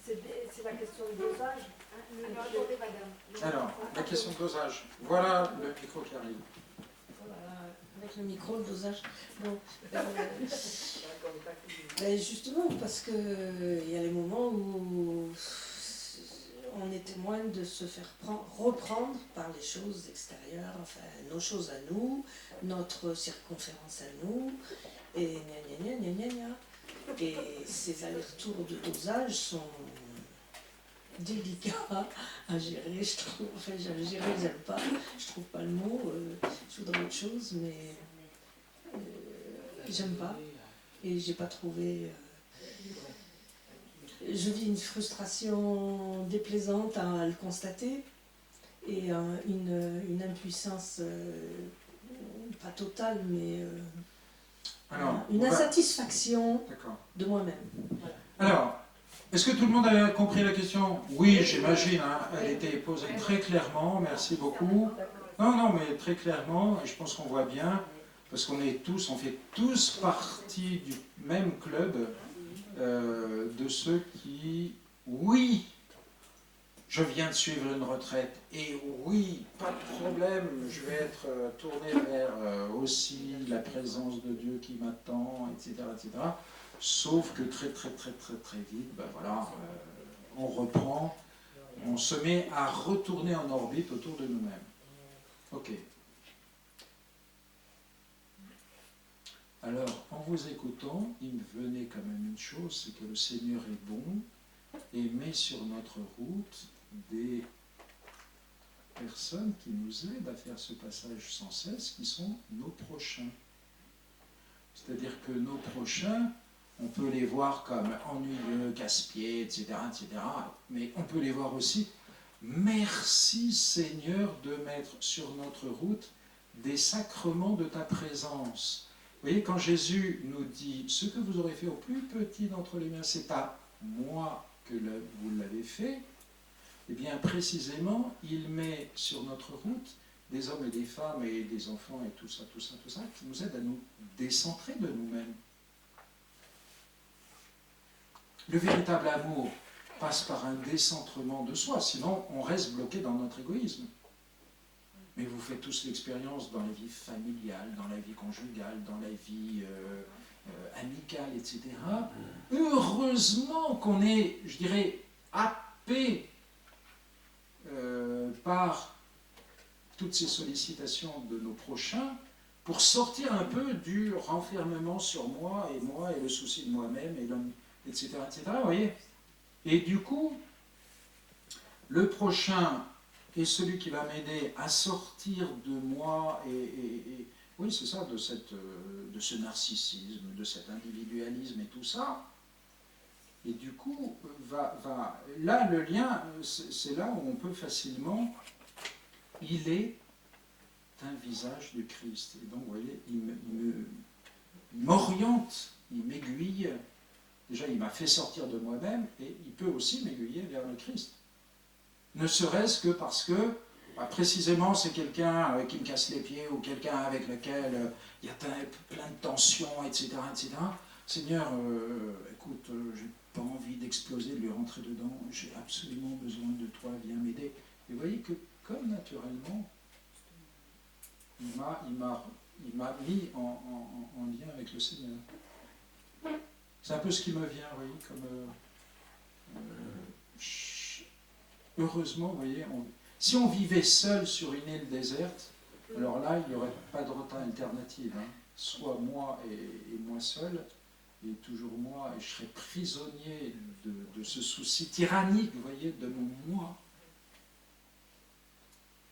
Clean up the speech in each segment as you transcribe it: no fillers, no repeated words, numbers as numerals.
c'est la question du dosage. Attendez, madame. Alors, la question de dosage. Voilà le micro qui arrive. Voilà, avec le micro, le dosage. Bon, ben justement, parce qu'il y a les moments où on est témoin de se faire reprendre par les choses extérieures, enfin nos choses à nous, notre circonférence à nous, et gna gna gna gna gna gna. Et ces allers-retours de dosage sont délicats à gérer, je trouve. Enfin, gérer, j'aime pas, je trouve pas le mot, je voudrais autre chose, mais j'aime pas. Et j'ai pas trouvé. Je vis une frustration déplaisante à le constater et une impuissance, pas totale, mais Alors, une insatisfaction de moi-même. Voilà. Alors, est-ce que tout le monde a compris la question? Oui, j'imagine, hein, elle était posée très clairement, merci beaucoup. Non, mais très clairement, et je pense qu'on voit bien, parce qu'on est tous, on fait tous partie du même club, de ceux qui, oui, je viens de suivre une retraite, et oui, pas de problème, je vais être tourné vers aussi la présence de Dieu qui m'attend, etc., etc. Sauf que très vite, ben voilà, on reprend, on se met à retourner en orbite autour de nous-mêmes. Ok. Alors, en vous écoutant, il me venait quand même une chose, c'est que le Seigneur est bon et met sur notre route des personnes qui nous aident à faire ce passage sans cesse, qui sont nos prochains. C'est-à-dire que nos prochains, on peut les voir comme ennuyeux, casse-pieds, etc., mais on peut les voir aussi, merci Seigneur de mettre sur notre route des sacrements de ta présence. Vous voyez, quand Jésus nous dit « Ce que vous aurez fait au plus petit d'entre les miens, c'est pas moi que vous l'avez fait », eh bien précisément, il met sur notre route des hommes et des femmes et des enfants et tout ça, qui nous aident à nous décentrer de nous-mêmes. Le véritable amour passe par un décentrement de soi, sinon on reste bloqué dans notre égoïsme. Mais vous faites tous l'expérience dans la vie familiale, dans la vie conjugale, dans la vie amicale, etc. Heureusement qu'on est, je dirais, happé par toutes ces sollicitations de nos prochains pour sortir un peu du renfermement sur moi et le souci de moi-même, et l'homme, etc., vous voyez. Et du coup, le prochain est celui qui va m'aider à sortir de moi, oui, c'est ça, de ce narcissisme, de cet individualisme et tout ça. Et du coup, là, le lien, c'est là où on peut facilement, il est un visage de Christ. Et donc, vous voyez, il m'oriente, il m'aiguille. Déjà, il m'a fait sortir de moi-même, et il peut aussi m'aiguiller vers le Christ. Ne serait-ce que parce que, précisément, c'est quelqu'un qui me casse les pieds, ou quelqu'un avec lequel il y a plein de tensions, etc., etc. Seigneur, écoute, j'ai pas envie d'exploser, de lui rentrer dedans, j'ai absolument besoin de toi, viens m'aider. Et vous voyez que, comme naturellement, il m'a mis en lien avec le Seigneur. C'est un peu ce qui me vient, vous voyez, comme... heureusement, vous voyez, si on vivait seul sur une île déserte, alors là, il n'y aurait pas de route alternative. Hein. Soit moi et moi seul, et toujours moi, et je serais prisonnier de ce souci tyrannique, vous voyez, de mon moi.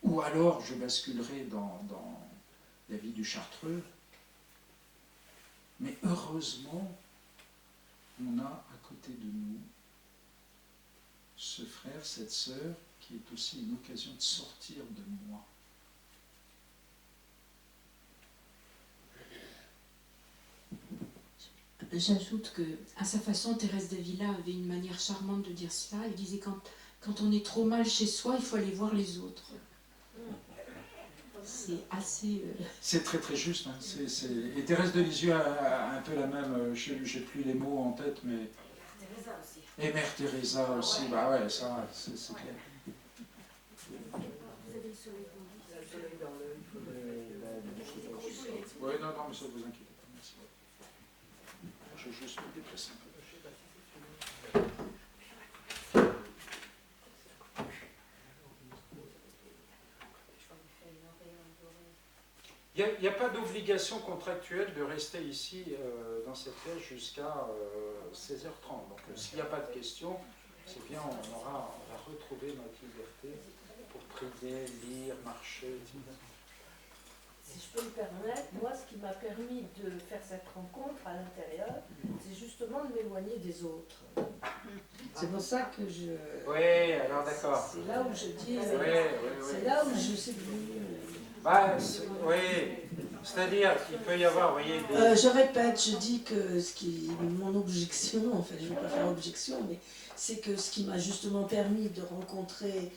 Ou alors, je basculerais dans la vie du Chartreux. Mais heureusement, on a à côté de nous ce frère, cette sœur, qui est aussi une occasion de sortir de moi. J'ajoute qu'à sa façon, Thérèse d'Avila avait une manière charmante de dire cela. Elle disait quand on est trop mal chez soi, il faut aller voir les autres. C'est assez... C'est très très juste. Hein. Et Thérèse de Lisieux a un peu la même... Je n'ai plus les mots en tête, mais... Teresa aussi. Et Mère Teresa aussi, bah ouais, ça, c'est clair. Oui, non, non, mais ça vous inquiétez pas, merci. Je vais juste me déplacer un peu. Il n'y a pas d'obligation contractuelle de rester ici dans cette pièce jusqu'à 16h30. Donc s'il n'y a pas de questions, c'est bien, on va retrouver notre liberté pour prier, lire, marcher, etc. Si je peux me permettre, moi, ce qui m'a permis de faire cette rencontre à l'intérieur, c'est justement de m'éloigner des autres. C'est pour ça que je... Oui, alors d'accord. C'est là où je dis... Oui. C'est là où je sais plus... Bah, oui, c'est-à-dire qu'il peut y avoir, vous voyez, je répète, je dis que mon objection, en fait, je ne veux pas faire objection, mais c'est que ce qui m'a justement permis de rencontrer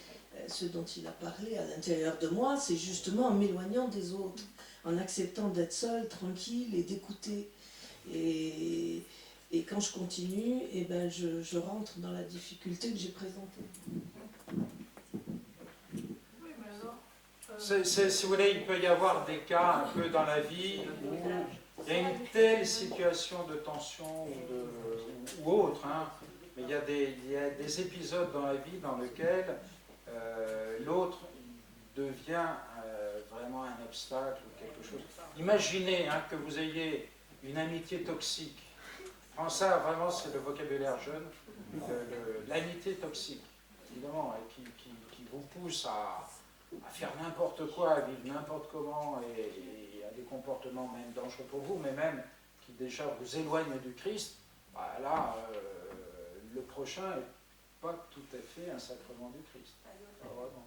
ce dont il a parlé à l'intérieur de moi, c'est justement en m'éloignant des autres, en acceptant d'être seul, tranquille et d'écouter. Et quand je continue, eh ben je rentre dans la difficulté que j'ai présentée. Si vous voulez, il peut y avoir des cas un peu dans la vie où il y a une telle situation de tension ou autre, hein, mais il y a des épisodes dans la vie dans lesquels l'autre devient vraiment un obstacle ou quelque chose. Imaginez que vous ayez une amitié toxique. Enfin, ça, vraiment, c'est le vocabulaire jeune. L'amitié toxique, évidemment, qui vous pousse à faire n'importe quoi, à vivre n'importe comment et à des comportements même dangereux pour vous, mais même qui déjà vous éloignent du Christ, bah là, le prochain n'est pas tout à fait un sacrement du Christ.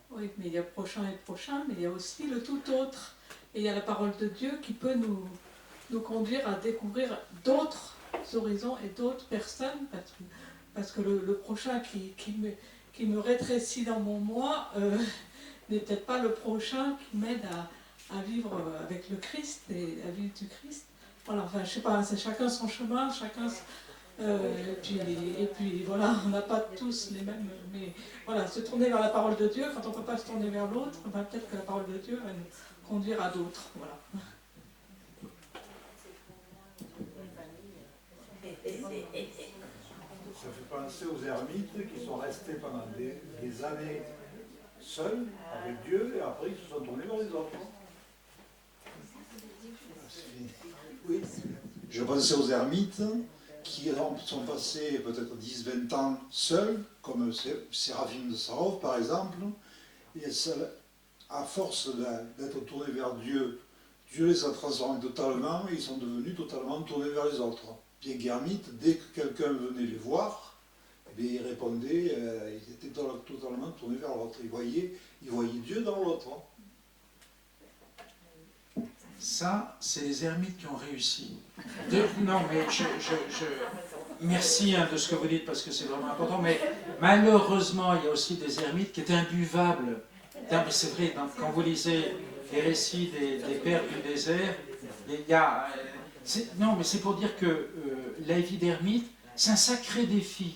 Oui, mais il y a prochain et prochain, mais il y a aussi le tout autre. Et il y a la parole de Dieu qui peut nous conduire à découvrir d'autres horizons et d'autres personnes, parce que le prochain qui me rétrécit dans mon moi n'est peut-être pas le prochain qui m'aide à vivre avec le Christ et à vivre du Christ. Voilà, enfin, je sais pas, c'est chacun son chemin, chacun... et puis voilà, on n'a pas tous les mêmes, mais voilà, se tourner vers la parole de Dieu, quand on ne peut pas se tourner vers l'autre, ben peut-être que la parole de Dieu va nous conduire à d'autres. Voilà. Ça fait penser aux ermites qui sont restés pendant des années seuls avec Dieu et après ils se sont tournés vers les autres. Oui. Je pensais aux ermites qui sont passés peut-être 10-20 ans seuls, comme Séraphine de Sarov par exemple, et ça, à force d'être tournés vers Dieu, Dieu les a transformés totalement et ils sont devenus totalement tournés vers les autres. Bien qu'ermites, dès que quelqu'un venait les voir, eh bien, ils répondaient, ils étaient totalement tournés vers l'autre. Ils voyaient Dieu dans l'autre. Ça, c'est les ermites qui ont réussi. Non, mais merci de ce que vous dites parce que c'est vraiment important, mais malheureusement, il y a aussi des ermites qui étaient imbuvables. C'est vrai, quand vous lisez les récits des pères du désert, il y a... non, mais c'est pour dire que la vie d'ermite, c'est un sacré défi.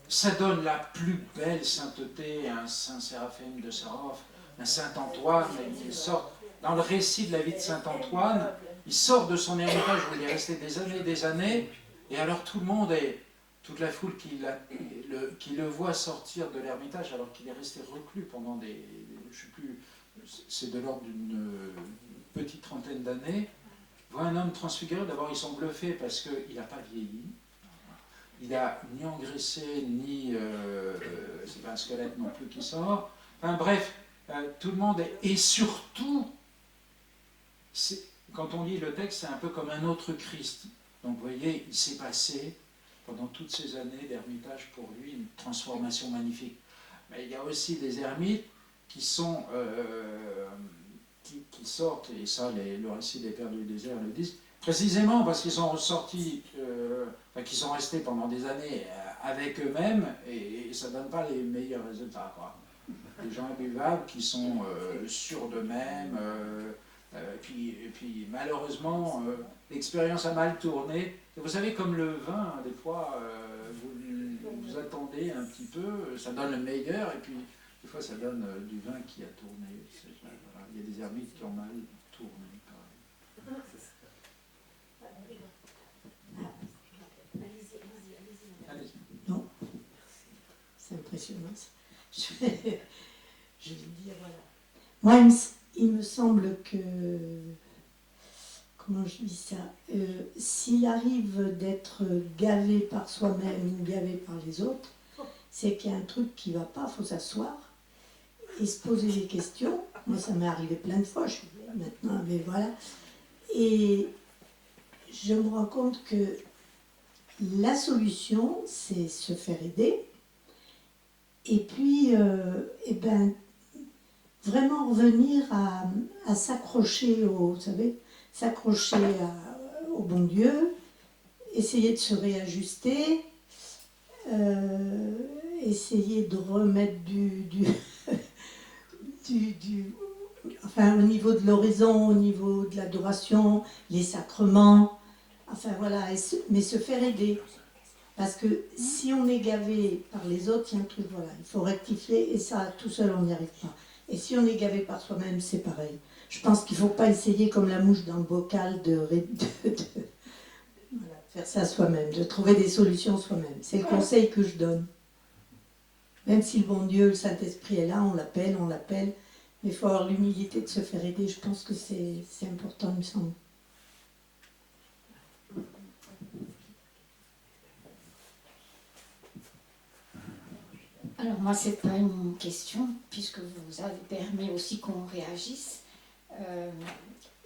Ça donne la plus belle sainteté à un saint Séraphine de Sarov, un saint Antoine, il sort dans le récit de la vie de saint Antoine, il sort de son ermitage où il est resté des années, et alors tout le monde toute la foule qui le voit sortir de l'ermitage alors qu'il est resté reclus pendant je sais plus, c'est de l'ordre d'une petite trentaine d'années, voit un homme transfiguré. D'abord ils sont bluffés parce qu'il n'a pas vieilli, il n'a ni engraissé, ni c'est pas un squelette non plus qui sort, enfin bref, tout le monde et surtout, quand on lit le texte, c'est un peu comme un autre Christ. Donc vous voyez, il s'est passé pendant toutes ces années d'ermitage pour lui une transformation magnifique. Mais il y a aussi des ermites qui sont qui sortent, et ça le récit des Pères du désert le disent, précisément parce qu'ils sont ressortis, qu'ils sont restés pendant des années avec eux-mêmes, et ça ne donne pas les meilleurs résultats, quoi. Des gens imbuvables qui sont sûrs d'eux-mêmes, et puis malheureusement, l'expérience a mal tourné. Et vous savez, comme le vin, des fois, vous attendez un petit peu, ça donne le meilleur, et puis des fois ça donne du vin qui a tourné. Voilà. Il y a des ermites qui ont mal tourné. Pareil. Allez-y. Non, c'est impressionnant ça. Je vais dire, voilà. Moi, il me semble que, comment je dis ça, s'il arrive d'être gavé par soi-même ou gavé par les autres, c'est qu'il y a un truc qui ne va pas, il faut s'asseoir et se poser des questions. Moi, ça m'est arrivé plein de fois, je suis maintenant, mais voilà. Et je me rends compte que la solution, c'est se faire aider. Et puis, vraiment revenir à s'accrocher vous savez, s'accrocher au bon Dieu, essayer de se réajuster, essayer de remettre enfin, au niveau de l'horizon, au niveau de l'adoration, les sacrements, enfin voilà, mais se faire aider. Parce que si on est gavé par les autres, il y a un truc, voilà, il faut rectifier, et ça, tout seul, on n'y arrive pas. Et si on est gavé par soi-même, c'est pareil. Je pense qu'il ne faut pas essayer comme la mouche dans le bocal de voilà, faire ça soi-même, de trouver des solutions soi-même. C'est le conseil que je donne. Même si le bon Dieu, le Saint-Esprit est là, on l'appelle, mais il faut avoir l'humilité de se faire aider. Je pense que c'est important, il me semble. Alors moi, c'est pas une question, puisque vous avez permis aussi qu'on réagisse.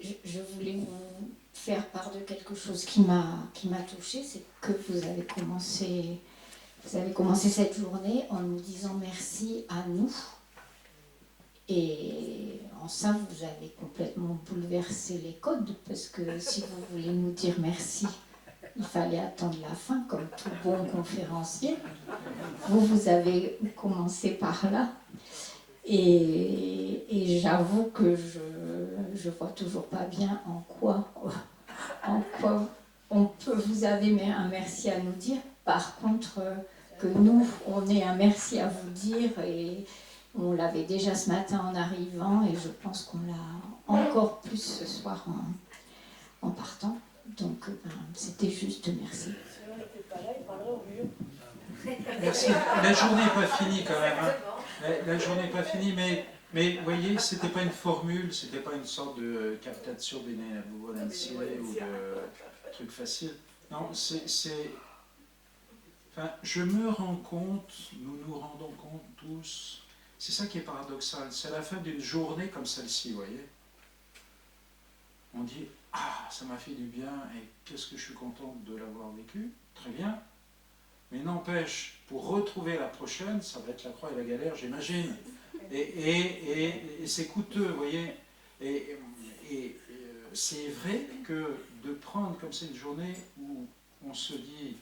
Je voulais vous faire part de quelque chose qui m'a touchée, c'est que vous avez commencé cette journée en nous disant merci à nous. Et en ça, vous avez complètement bouleversé les codes, parce que si vous voulez nous dire merci, il fallait attendre la fin, comme tout bon conférencier. Vous avez commencé par là. Et j'avoue que je vois toujours pas bien en quoi vous avez un merci à nous dire. Par contre, que nous, on ait un merci à vous dire, et on l'avait déjà ce matin en arrivant, et je pense qu'on l'a encore plus ce soir en partant. Donc, c'était juste merci. Merci. La journée n'est pas finie quand même. Hein. La journée n'est pas finie, mais vous voyez, c'était pas une formule, c'était pas une sorte de captatio benevolentia ou de truc facile. Non, enfin, je me rends compte, nous nous rendons compte tous, c'est ça qui est paradoxal, c'est à la fin d'une journée comme celle-ci, vous voyez. On dit, ah, ça m'a fait du bien, et qu'est-ce que je suis contente de l'avoir vécu, très bien. Mais n'empêche, pour retrouver la prochaine, ça va être la croix et la galère, j'imagine. Et c'est coûteux, vous voyez. Et c'est vrai que de prendre comme c'est une journée où on se dit,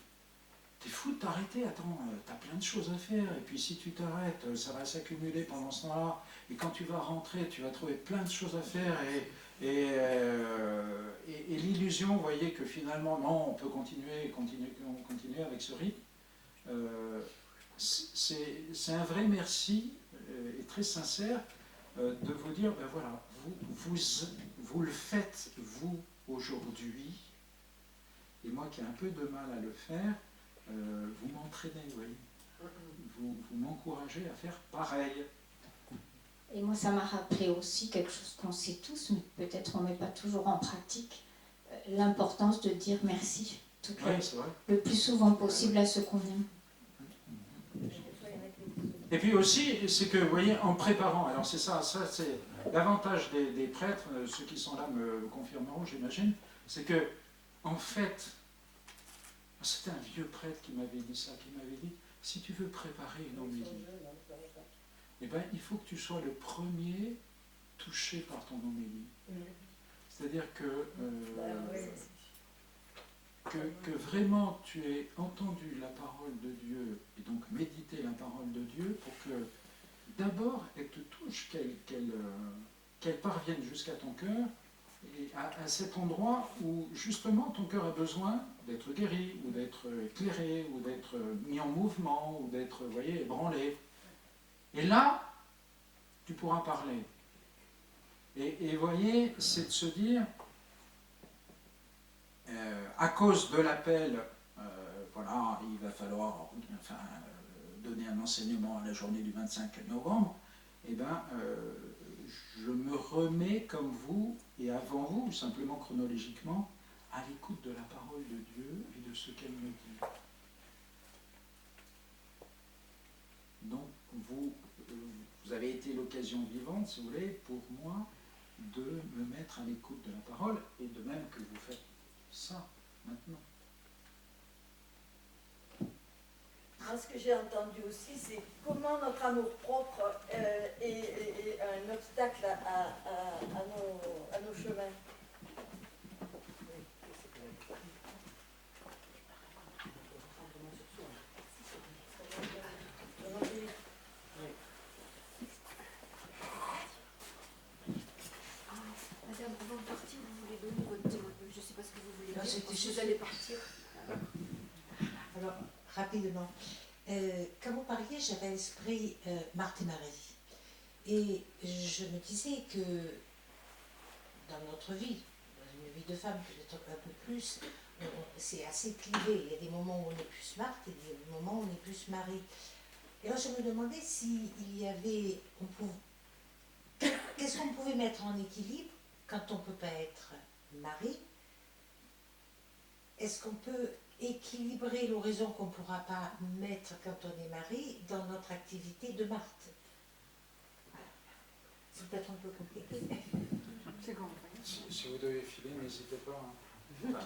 t'es fou de t'arrêter, attends, t'as plein de choses à faire, et puis si tu t'arrêtes, ça va s'accumuler pendant ce temps-là, et quand tu vas rentrer, tu vas trouver plein de choses à faire, et l'illusion, vous voyez, que finalement, non, on peut continuer avec ce rythme. C'est un vrai merci et très sincère de vous dire, ben voilà, vous le faites, vous, aujourd'hui, et moi qui ai un peu de mal à le faire, vous m'entraînez, vous voyez. Vous m'encouragez à faire pareil. Et moi, ça m'a rappelé aussi quelque chose qu'on sait tous, mais peut-être on ne met pas toujours en pratique, l'importance de dire merci le plus souvent possible à ceux qu'on aime. Et puis aussi, c'est que, vous voyez, en préparant, alors c'est ça c'est l'avantage des prêtres, ceux qui sont là me confirmeront, j'imagine, c'est que, en fait, c'était un vieux prêtre qui m'avait dit ça, qui m'avait dit, si tu veux préparer une homélie, eh ben, il faut que tu sois le premier touché par ton homélie. C'est-à-dire que vraiment tu aies entendu la parole de Dieu et donc médité la parole de Dieu pour que d'abord elle te touche, qu'elle parvienne jusqu'à ton cœur et à cet endroit où justement ton cœur a besoin d'être guéri, ou d'être éclairé, ou d'être mis en mouvement, ou d'être, vous voyez, ébranlé. Et là, tu pourras parler. Et vous voyez, c'est de se dire, à cause de l'appel, voilà, il va falloir donner un enseignement à la journée du 25 novembre, eh bien, je me remets comme vous, et avant vous, simplement chronologiquement, à l'écoute de la parole de Dieu et de ce qu'elle me dit. Donc, vous avez été l'occasion vivante, si vous voulez, pour moi, de me mettre à l'écoute de la parole, et de même que vous faites ça maintenant. Moi, ce que j'ai entendu aussi, c'est comment notre amour-propre est un obstacle à nos chemins. Madame, avant de partir, vous voulez donner votre témoignage? Je ne sais pas ce que vous voulez dire. C'était juste... Vous allez partir. Alors, rapidement. Quand vous parliez, j'avais à l'esprit Marthe et Marie. Et je me disais que dans notre vie, dans une vie de femme, peut-être un peu plus, c'est assez clivé. Il y a des moments où on est plus Marthe et des moments où on est plus Marie. Et alors je me demandais s'il y avait... Qu'est-ce qu'on pouvait mettre en équilibre quand on ne peut pas être Marie? Est-ce qu'on peut équilibrer l'horizon qu'on ne pourra pas mettre quand on est mari dans notre activité de Marthe? Voilà. C'est peut-être un peu compliqué. C'est bon. Si vous devez filer, n'hésitez pas. Hein.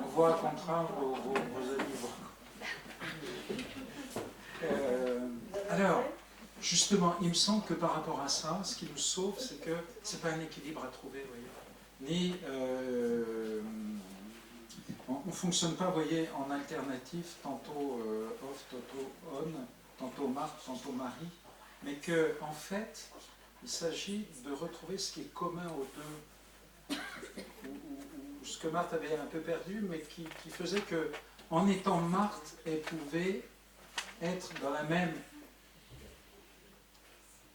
On voit à contrat vos avis. Alors, justement, il me semble que par rapport à ça, ce qui nous sauve, c'est que ce n'est pas un équilibre à trouver, vous voyez. On ne fonctionne pas, vous voyez, en alternatif, tantôt off, tantôt on, tantôt Marthe, tantôt Marie, mais que, en fait, il s'agit de retrouver ce qui est commun aux deux, ou ce que Marthe avait un peu perdu, mais qui faisait que, en étant Marthe, elle pouvait être dans la même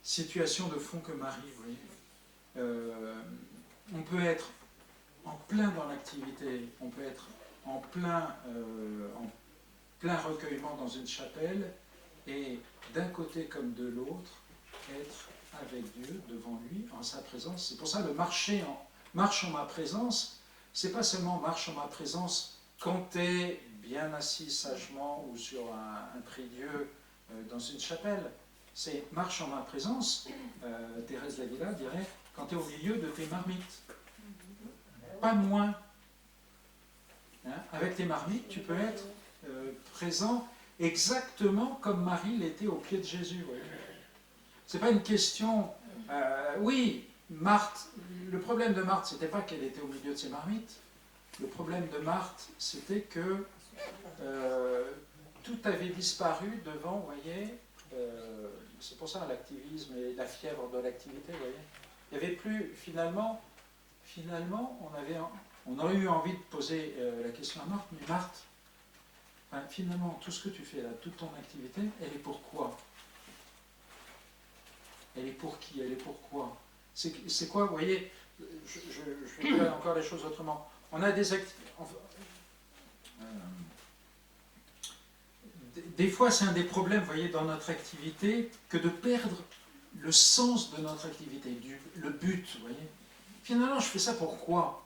situation de fond que Marie, vous voyez. On peut être en plein dans l'activité, on peut être en plein recueillement dans une chapelle, et d'un côté comme de l'autre, être avec Dieu, devant lui, en sa présence. C'est pour ça le marche en ma présence, c'est pas seulement marche en ma présence quand tu es bien assis sagement ou sur un prie-dieu dans une chapelle. C'est marche en ma présence, Thérèse d'Avila dirait, quand tu es au milieu de tes marmites. Pas moins. Hein? Avec tes marmites, tu peux être présent exactement comme Marie l'était au pied de Jésus. Ce n'est pas une question... oui, Marthe, le problème de Marthe, ce n'était pas qu'elle était au milieu de ses marmites. Le problème de Marthe, c'était que tout avait disparu devant, vous voyez, c'est pour ça l'activisme et la fièvre de l'activité, vous voyez. Il n'y avait plus, finalement, on aurait eu envie de poser la question à Marthe, mais Marthe, finalement, tout ce que tu fais là, toute ton activité, elle est pour quoi? Elle est pour qui? Elle est pour quoi? C'est quoi, vous voyez, je vais dire encore les choses autrement. On a des activités... des fois, c'est un des problèmes, vous voyez, dans notre activité, que de perdre le sens de notre activité, le but, vous voyez. Finalement, je fais ça pourquoi?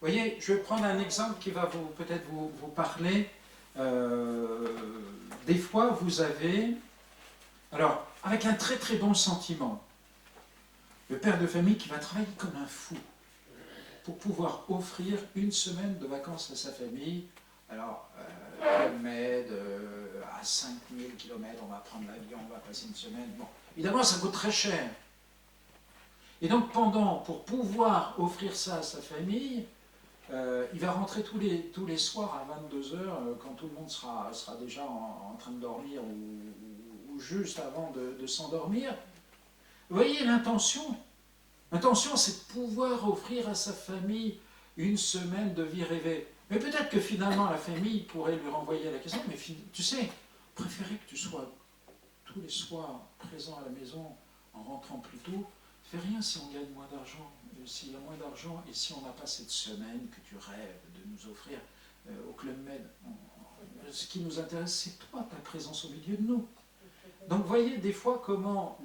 Vous voyez, je vais prendre un exemple qui va peut-être vous parler. Des fois, vous avez... Alors, avec un très très bon sentiment, le père de famille qui va travailler comme un fou pour pouvoir offrir une semaine de vacances à sa famille. Alors, Med, à 5000 km, on va prendre l'avion, on va passer une semaine. Bon, évidemment, ça coûte très cher. Et donc, pour pouvoir offrir ça à sa famille, il va rentrer tous les soirs à 22h, quand tout le monde sera déjà en train de dormir ou juste avant de s'endormir. Vous voyez l'intention. L'intention, c'est de pouvoir offrir à sa famille une semaine de vie rêvée. Mais peut-être que finalement, la famille pourrait lui renvoyer la question, mais tu sais, préférer que tu sois tous les soirs présent à la maison en rentrant plus tôt, fait rien si on gagne moins d'argent. S'il y a moins d'argent et si on n'a pas cette semaine que tu rêves de nous offrir au Club Med, ce qui nous intéresse, c'est toi, ta présence au milieu de nous. Donc voyez des fois comment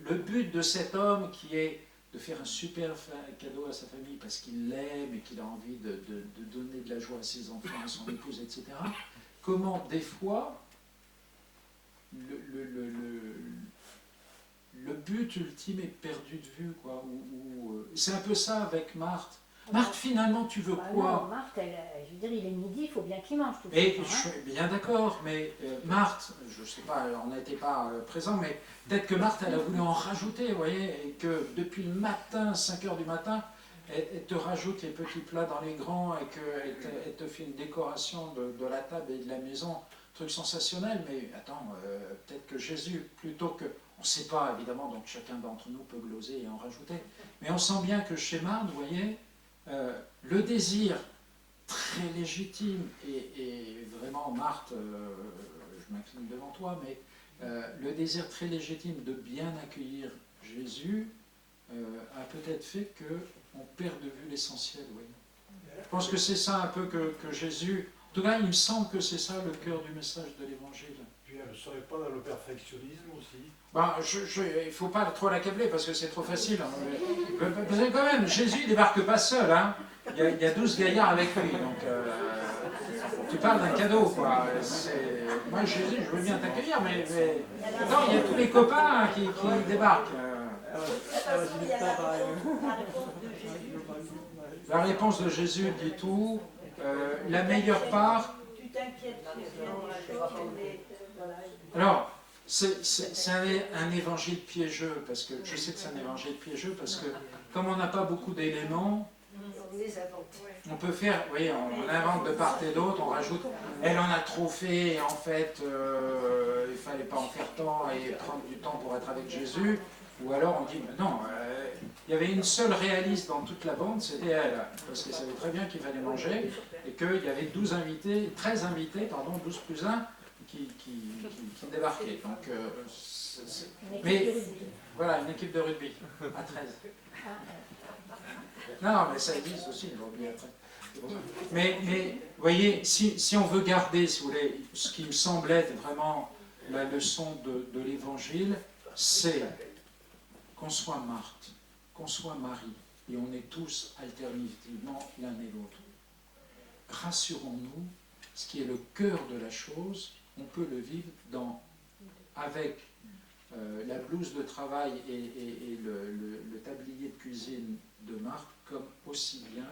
le but de cet homme qui est de faire un super cadeau à sa famille parce qu'il l'aime et qu'il a envie de donner de la joie à ses enfants, à son épouse, etc., comment des fois le but ultime est perdu de vue, quoi. C'est un peu ça avec Marthe. Marthe, finalement, tu veux quoi? Non, Marthe, je veux dire, il est midi, il faut bien qu'il mange tout Et le temps. je suis bien d'accord, mais Marthe, je ne sais pas, on n'était pas présents, mais peut-être que Marthe, elle a voulu en rajouter, vous voyez, et que depuis le matin, 5 heures du matin, elle te rajoute les petits plats dans les grands et qu'elle te fait une décoration de la table et de la maison, truc sensationnel, mais attends, peut-être que Jésus, plutôt que... On ne sait pas, évidemment, donc chacun d'entre nous peut gloser et en rajouter, mais on sent bien que chez Marthe, vous voyez, le désir très légitime, et vraiment, Marthe, je m'incline devant toi, mais le désir très légitime de bien accueillir Jésus a peut-être fait qu'on perd de vue l'essentiel. Oui. Je pense que c'est ça un peu que Jésus... En tout cas, il me semble que c'est ça le cœur du message de l'Évangile. Puis elle ne serait pas dans le perfectionnisme aussi. Ben, il ne faut pas trop l'accabler parce que c'est trop facile. Parce que quand même, Jésus ne débarque pas seul. Hein. Il y a 12 gaillards avec lui. Donc, tu parles d'un cadeau, quoi. Moi, Jésus, je veux bien t'accueillir, mais attends, il y a tous les copains qui débarquent. La réponse de Jésus dit tout. La meilleure part... Tu t'inquiètes, alors, c'est un évangile piégeux, parce que je sais que c'est un évangile piégeux, parce que comme on n'a pas beaucoup d'éléments, on peut faire, vous voyez, on invente de part et d'autre, on rajoute, elle en a trop fait, et en fait, il ne fallait pas en faire tant et prendre du temps pour être avec Jésus, ou alors on dit, non, il y avait une seule réaliste dans toute la bande, c'était elle, parce qu'elle savait très bien qu'il fallait manger, et qu'il y avait 13 invités, 12 plus 1, qui débarquaient. Donc, mais voilà, une équipe de rugby à 13. Non, mais ça existe aussi, le rugby à 13. Mais vous voyez, si on veut garder, si vous voulez, ce qui me semble être vraiment la leçon de l'Évangile, c'est qu'on soit Marthe, qu'on soit Marie, et on est tous alternativement l'un et l'autre. Rassurons-nous, ce qui est le cœur de la chose, on peut le vivre avec la blouse de travail et le tablier de cuisine de Marthe, comme aussi bien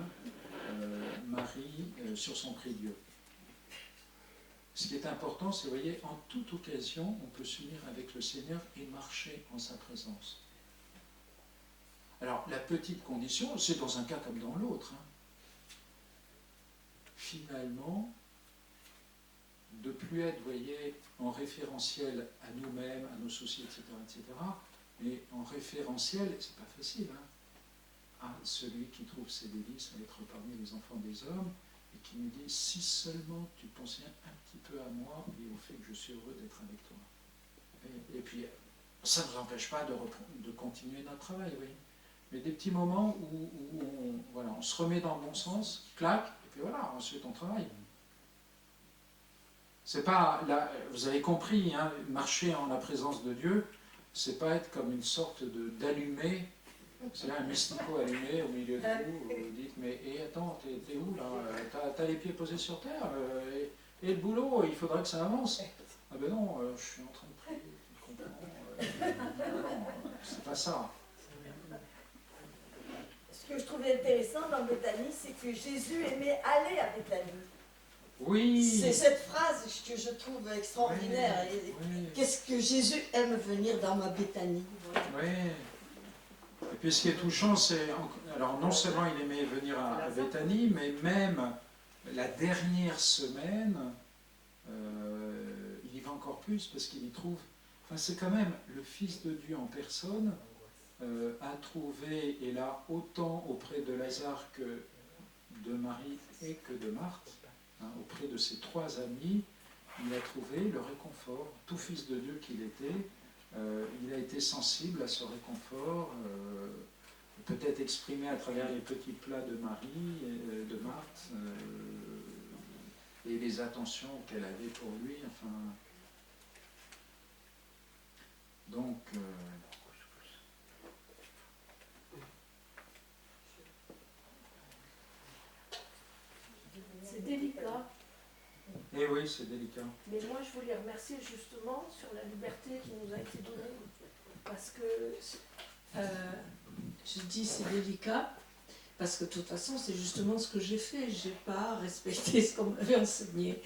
Marie sur son prie-Dieu. Ce qui est important, c'est, vous voyez, en toute occasion, on peut s'unir avec le Seigneur et marcher en sa présence. Alors, la petite condition, c'est dans un cas comme dans l'autre. Hein. Finalement, de plus être, vous voyez, en référentiel à nous-mêmes, à nos soucis, etc., mais en référentiel, c'est pas facile, hein, à celui qui trouve ses délices à être parmi les enfants des hommes, et qui nous dit, si seulement tu pensais un petit peu à moi et au fait que je suis heureux d'être avec toi. Et puis, ça ne nous empêche pas de continuer notre travail, oui. Mais des petits moments où on se remet dans le bon sens, clac, et puis voilà, ensuite on travaille. C'est pas, là, vous avez compris, hein, marcher en la présence de Dieu, c'est pas être comme une sorte d'allumé, c'est là un mystico allumé au milieu de vous, vous dites, mais attends, t'es où là? T'as les pieds posés sur terre, et le boulot, il faudrait que ça avance. Ah ben non, je suis en train de prier, tu comprends, non, c'est pas ça. Ce que je trouvais intéressant dans Béthanie, c'est que Jésus aimait aller à Béthanie. Oui. C'est cette phrase que je trouve extraordinaire. Oui. Qu'est-ce que Jésus aime venir dans ma Béthanie? Oui. Et puis ce qui est touchant, c'est... Alors non seulement il aimait venir à Béthanie, mais même la dernière semaine, il y va encore plus parce qu'il y trouve... Enfin, c'est quand même le Fils de Dieu en personne a trouvé, et là autant auprès de Lazare que de Marie et que de Marthe, hein, auprès de ses trois amis, il a trouvé le réconfort. Tout fils de Dieu qu'il était, il a été sensible à ce réconfort, peut-être exprimé à travers les petits plats de Marie, de Marthe, et les attentions qu'elle avait pour lui. Enfin, donc, c'est délicat. eh oui, c'est délicat. Mais moi, je voulais remercier justement sur la liberté qui nous a été donnée. Parce que Je dis c'est délicat, parce que de toute façon, c'est justement ce que j'ai fait. J'ai pas respecté ce qu'on m'avait enseigné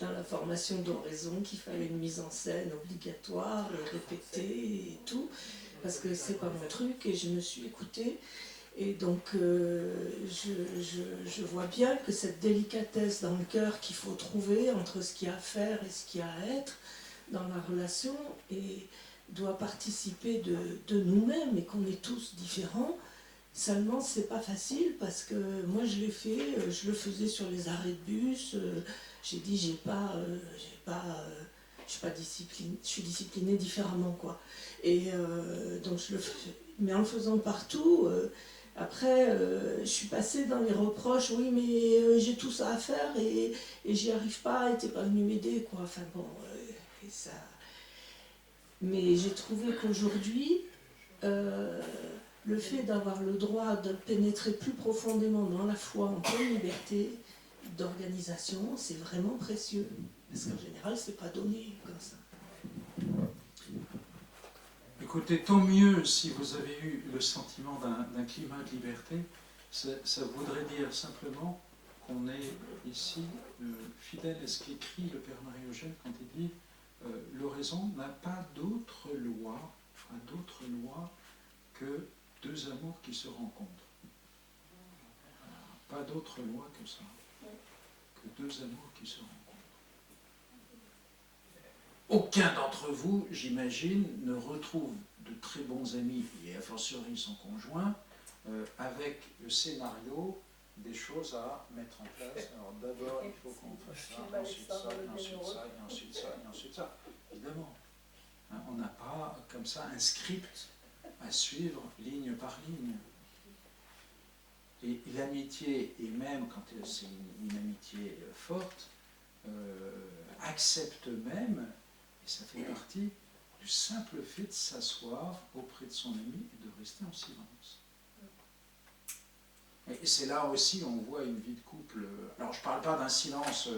dans la formation d'oraison, qu'il fallait une mise en scène obligatoire, et répéter et tout, parce que c'est pas mon truc, et je me suis écoutée. Et donc, je vois bien que cette délicatesse dans le cœur qu'il faut trouver entre ce qu'il y a à faire et ce qu'il y a à être dans la relation, et doit participer de nous-mêmes, et qu'on est tous différents. Seulement, c'est pas facile, parce que moi, je l'ai fait, je le faisais sur les arrêts de bus. J'ai dit, je suis disciplinée différemment, quoi. Et donc, je le fais, mais en le faisant partout. Après, je suis passée dans les reproches, oui, mais j'ai tout ça à faire et j'y arrive pas, et t'es pas venu m'aider, quoi. Enfin bon, et ça. Mais j'ai trouvé qu'aujourd'hui, le fait d'avoir le droit de pénétrer plus profondément dans la foi en pleine liberté d'organisation, c'est vraiment précieux. Parce qu'en général, c'est pas donné comme ça. Écoutez, tant mieux si vous avez eu le sentiment d'un climat de liberté. Ça voudrait dire simplement qu'on est ici fidèle à ce qu'écrit le Père Marie-Eugène quand il dit l'oraison n'a pas d'autre loi, que deux amours qui se rencontrent. Pas d'autre loi que ça, que deux amours qui se rencontrent. Aucun d'entre vous, j'imagine, ne retrouve de très bons amis, et a fortiori son conjoint, avec le scénario des choses à mettre en place. Alors d'abord, il faut qu'on fasse ça, ensuite ça, et ensuite ça, et ensuite ça, et ensuite ça. Évidemment, hein, on n'a pas comme ça un script à suivre ligne par ligne. Et l'amitié, et même quand c'est une amitié forte, accepte même, et ça fait partie du simple fait de s'asseoir auprès de son ami et de rester en silence. Et c'est là aussi où on voit une vie de couple. Alors je ne parle pas d'un silence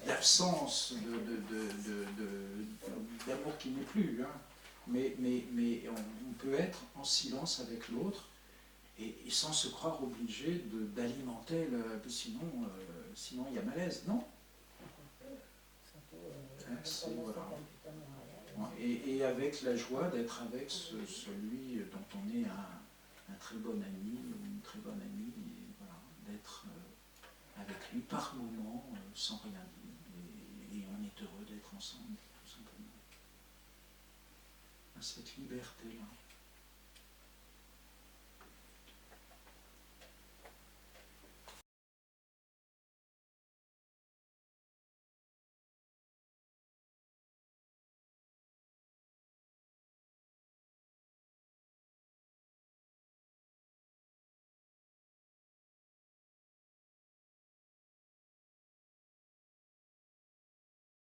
d'absence d'amour qui n'est plus, hein, mais on peut être en silence avec l'autre et sans se croire obligé d'alimenter, sinon il y a malaise, non? Voilà. Et avec la joie d'être avec celui dont on est un très bon ami ou une très bonne amie, et voilà, d'être avec lui par moment sans rien dire, et on est heureux d'être ensemble, tout simplement. À cette liberté-là.